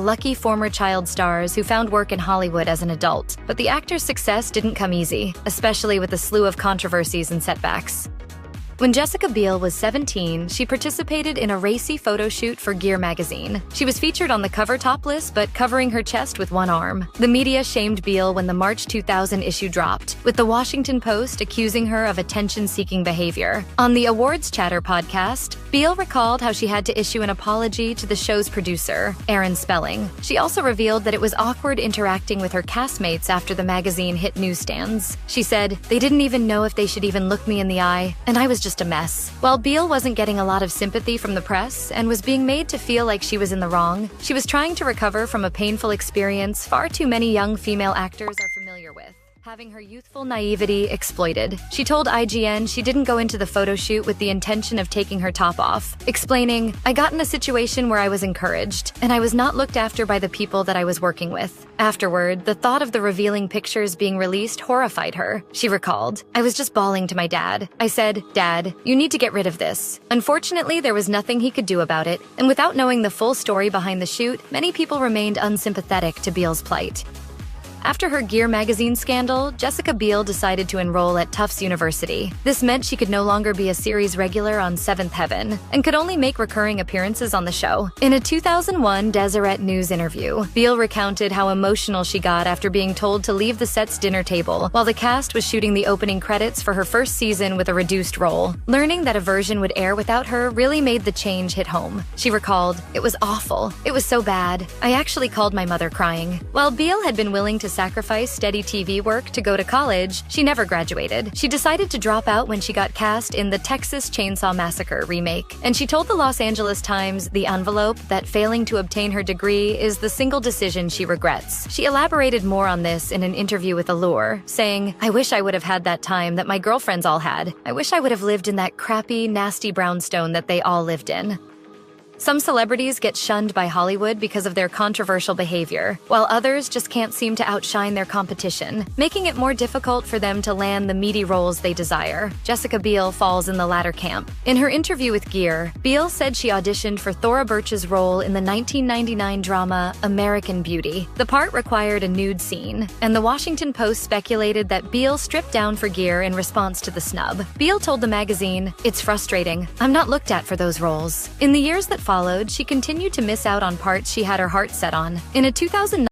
lucky former child stars who found work in Hollywood as an adult. But the actor's success didn't come easy, especially with a slew of controversies and setbacks. When Jessica Biel was 17, she participated in a racy photo shoot for Gear magazine. She was featured on the cover topless, but covering her chest with one arm. The media shamed Biel when the March 2000 issue dropped, with the Washington Post accusing her of attention-seeking behavior. On the Awards Chatter podcast, Biel recalled how she had to issue an apology to the show's producer, Aaron Spelling. She also revealed that it was awkward interacting with her castmates after the magazine hit newsstands. She said, "They didn't even know if they should even look me in the eye, and I was just a mess." While Biel wasn't getting a lot of sympathy from the press and was being made to feel like she was in the wrong, she was trying to recover from a painful experience far too many young female actors are familiar with: having her youthful naivety exploited. She told IGN she didn't go into the photo shoot with the intention of taking her top off, explaining, "I got in a situation where I was encouraged, and I was not looked after by the people that I was working with." Afterward, the thought of the revealing pictures being released horrified her. She recalled, "I was just bawling to my dad. I said, 'Dad, you need to get rid of this.' Unfortunately, there was nothing he could do about it, and without knowing the full story behind the shoot, many people remained unsympathetic to Biel's plight." After her Gear magazine scandal, Jessica Biel decided to enroll at Tufts University. This meant she could no longer be a series regular on Seventh Heaven, and could only make recurring appearances on the show. In a 2001 Deseret News interview, Biel recounted how emotional she got after being told to leave the set's dinner table while the cast was shooting the opening credits for her first season with a reduced role. Learning that a version would air without her really made the change hit home. She recalled, "It was awful. It was so bad. I actually called my mother crying." While Biel had been willing to sacrifice steady TV work to go to college, she never graduated. She decided to drop out when she got cast in the Texas Chainsaw Massacre remake, and she told the Los Angeles Times, The Envelope, that failing to obtain her degree is the single decision she regrets. She elaborated more on this in an interview with Allure, saying, "I wish I would have had that time that my girlfriends all had. I wish I would have lived in that crappy, nasty brownstone that they all lived in." Some celebrities get shunned by Hollywood because of their controversial behavior, while others just can't seem to outshine their competition, making it more difficult for them to land the meaty roles they desire. Jessica Biel falls in the latter camp. In her interview with Gear, Biel said she auditioned for Thora Birch's role in the 1999 drama American Beauty. The part required a nude scene, and the Washington Post speculated that Biel stripped down for Gear in response to the snub. Biel told the magazine, "It's frustrating. I'm not looked at for those roles." In the years that followed, she continued to miss out on parts she had her heart set on. In a 2009